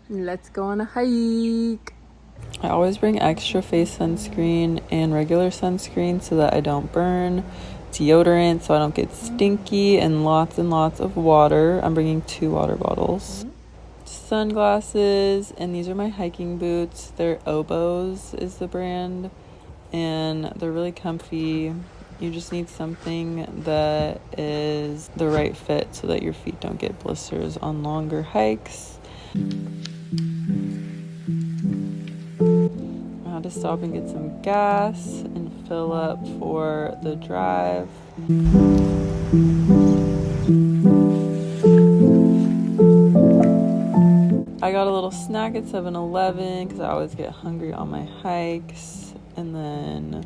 Let's go on a hike. I always bring extra face sunscreen and regular sunscreen so that I don't burn, deodorant so I don't get stinky, and lots of water. I'm bringing 2 water bottles, sunglasses, and these are my hiking boots. They're Oboes is the brand, and they're really comfy. You just need something that is the right fit so that your feet don't get blisters on longer hikes. I had to stop and get some gas and fill up for the drive. I got a little snack at 7-Eleven because I always get hungry on my hikes, and then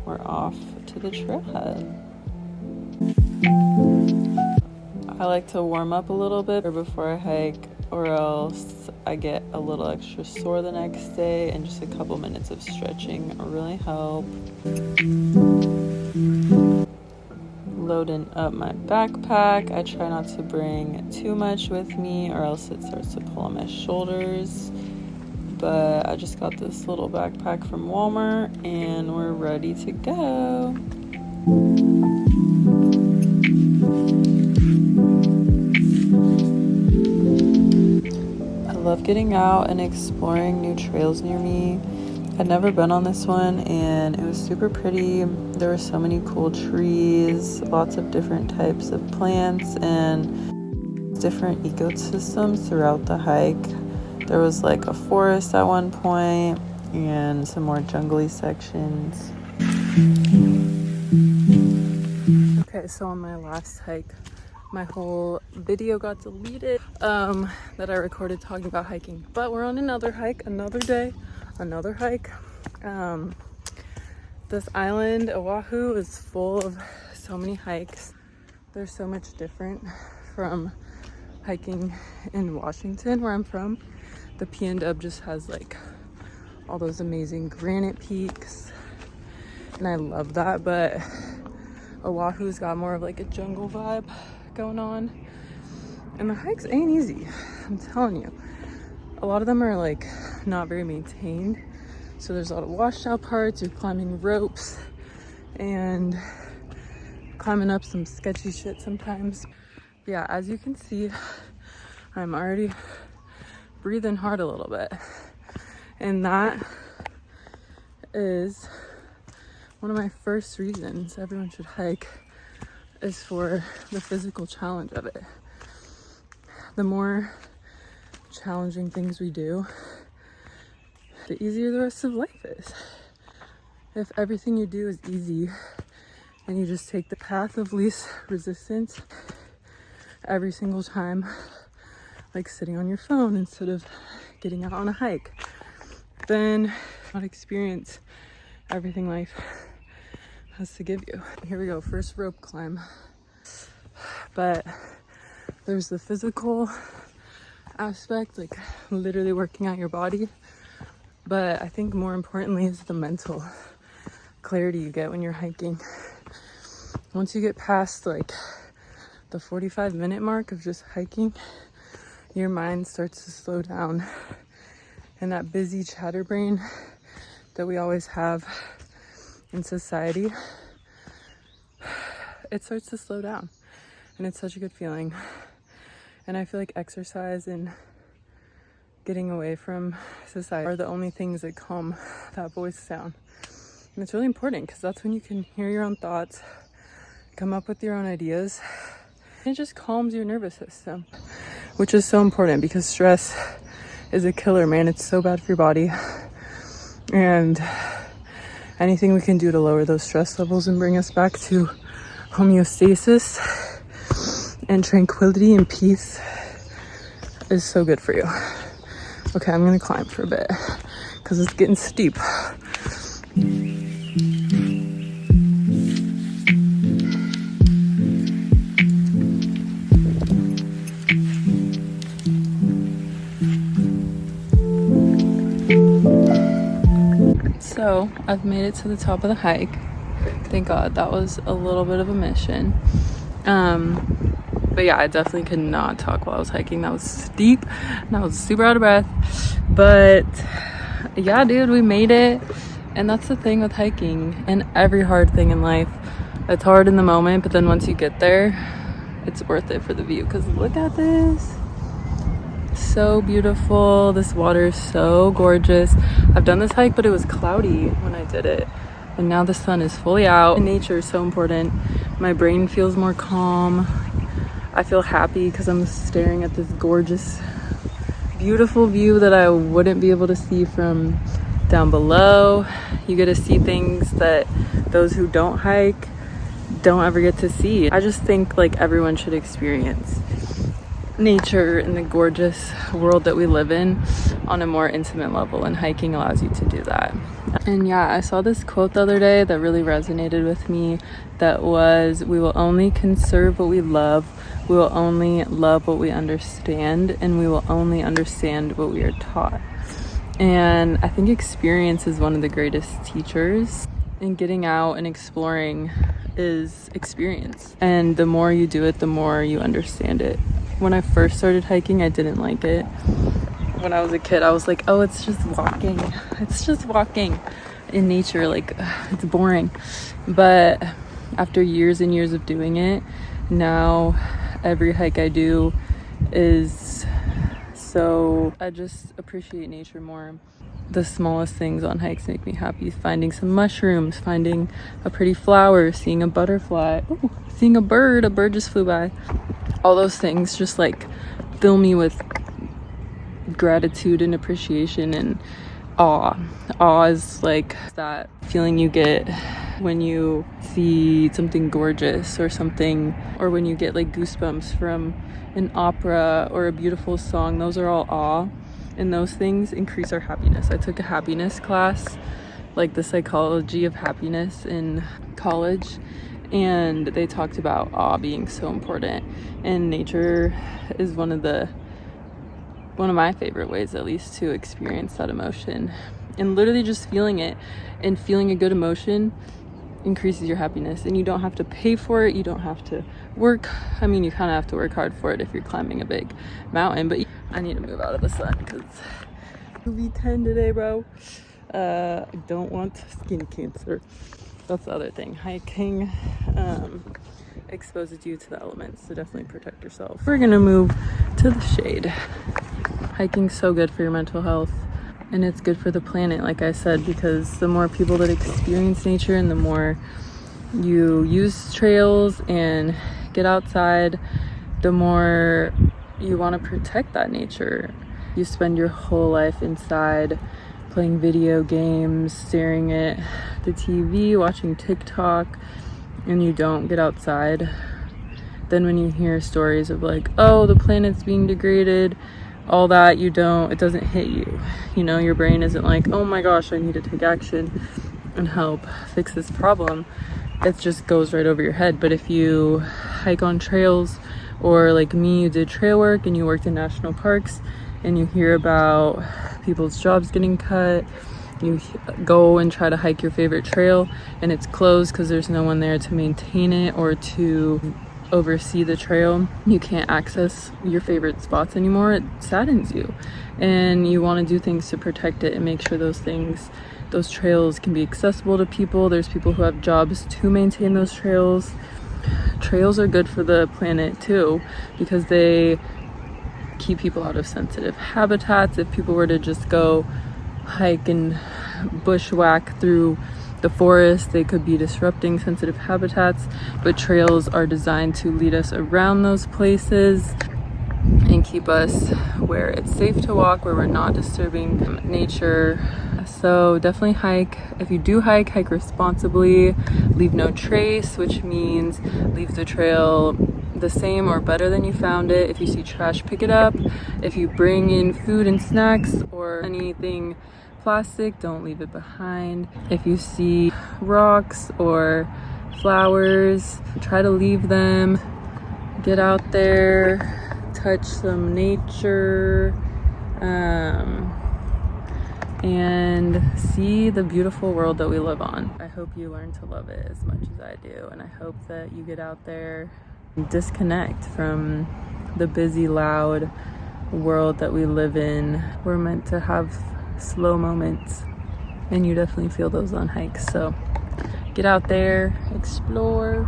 we're off to the trailhead. I like to warm up a little bit before I hike, or else I get a little extra sore the next day, and just a couple minutes of stretching really help. Loading up my backpack. I try not to bring too much with me or else it starts to pull on my shoulders. But I just got this little backpack from Walmart and we're ready to go. I love getting out and exploring new trails near me. I'd never been on this one and it was super pretty. There were so many cool trees, lots of different types of plants, and different ecosystems throughout the hike. There was like a forest at one point and some more jungly sections. Okay, so on my last hike, my whole video got deleted that I recorded talking about hiking. But we're on another hike, another day, another hike. This island, Oahu, is full of so many hikes. They're so much different from hiking in Washington, where I'm from. The PNW just has like all those amazing granite peaks, and I love that, but Oahu's got more of like a jungle vibe going on, and the hikes ain't easy, I'm telling you. A lot of them are like not very maintained, so there's a lot of washed out parts. You're climbing ropes and climbing up some sketchy shit sometimes. But yeah, as you can see, I'm already breathing hard a little bit, and that is one of my first reasons everyone should hike, is for the physical challenge of it. The more challenging things we do, the easier the rest of life is. If everything you do is easy and you just take the path of least resistance every single time, like sitting on your phone instead of getting out on a hike, then not experience everything life has to give you. Here we go, first rope climb. But there's the physical aspect, like literally working out your body, but I think more importantly is the mental clarity you get when you're hiking. Once you get past like the 45-minute mark of just hiking, your mind starts to slow down, and that busy chatterbrain that we always have in society, it starts to slow down, and it's such a good feeling. And I feel like exercise and getting away from society are the only things that calm that voice down. And it's really important because that's when you can hear your own thoughts, come up with your own ideas. It just calms your nervous system, which is so important because stress is a killer, man. It's so bad for your body. And anything we can do to lower those stress levels and bring us back to homeostasis and tranquility and peace is so good for you. Okay, I'm gonna climb for a bit because it's getting steep. So I've made it to the top of the hike. Thank God. That was a little bit of a mission. But yeah, I definitely could not talk while I was hiking. That was steep and I was super out of breath. But yeah, dude, we made it. And that's the thing with hiking and every hard thing in life. It's hard in the moment, but then once you get there, it's worth it for the view. Because look at this. So beautiful. This water is so gorgeous. I've done this hike, but it was cloudy when I did it. And now the sun is fully out. And nature is so important. My brain feels more calm. I feel happy because I'm staring at this gorgeous, beautiful view that I wouldn't be able to see from down below. You get to see things that those who don't hike don't ever get to see. I just think like everyone should experience nature and the gorgeous world that we live in on a more intimate level, and hiking allows you to do that. And yeah, I saw this quote the other day that really resonated with me, that was, we will only conserve what we love, we will only love what we understand, and we will only understand what we are taught. And I think experience is one of the greatest teachers, and getting out and exploring is experience, and the more you do it, the more you understand it. When I first started hiking, I didn't like it. When I was a kid, I was like, oh, it's just walking. It's just walking in nature. Like, it's boring. But after years and years of doing it, now every hike I do is so, I just appreciate nature more. The smallest things on hikes make me happy. Finding some mushrooms, finding a pretty flower, seeing a butterfly, ooh, seeing a bird just flew by. All those things just like fill me with gratitude and appreciation and awe. Awe is like that feeling you get when you see something gorgeous or something, or when you get like goosebumps from an opera or a beautiful song. Those are all awe, and those things increase our happiness. I took a happiness class, like the psychology of happiness, in college, and they talked about awe being so important, and nature is one of my favorite ways, at least, to experience that emotion. And literally just feeling it and feeling a good emotion increases your happiness, and you don't have to pay for it, you don't have to work. I mean, you kind of have to work hard for it if you're climbing a big mountain, but I need to move out of the sun because UV 10 today, bro. I don't want skin cancer. That's the other thing. Hiking exposes you to the elements, so definitely protect yourself. We're gonna move to the shade. Hiking's so good for your mental health, and it's good for the planet, like I said, because the more people that experience nature and the more you use trails and get outside, the more you want to protect that nature. You spend your whole life inside playing video games, staring at the TV, watching TikTok, and you don't get outside. Then when you hear stories of like, oh, the planet's being degraded, all that, it doesn't hit you. You know, your brain isn't like, oh my gosh, I need to take action and help fix this problem. It just goes right over your head. But if you hike on trails, or like me, you did trail work and you worked in national parks, and you hear about people's jobs getting cut, you go and try to hike your favorite trail and it's closed because there's no one there to maintain it or to oversee the trail, you can't access your favorite spots anymore, it saddens you, and you want to do things to protect it and make sure those trails can be accessible to people. There's people who have jobs to maintain those trails. Trails are good for the planet too, because they keep people out of sensitive habitats. If people were to just go hike and bushwhack through the forest, they could be disrupting sensitive habitats, but trails are designed to lead us around those places and keep us where it's safe to walk, where we're not disturbing nature. So definitely hike. If you do hike, hike responsibly. Leave no trace, which means leave the trail the same or better than you found it. If you see trash, pick it up. If you bring in food and snacks or anything plastic, don't leave it behind. If you see rocks or flowers, try to leave them. Get out there, touch some nature, and see the beautiful world that we live on. I hope you learn to love it as much as I do, and I hope that you get out there and disconnect from the busy, loud world that we live in. We're meant to have slow moments, and you definitely feel those on hikes. So get out there, explore.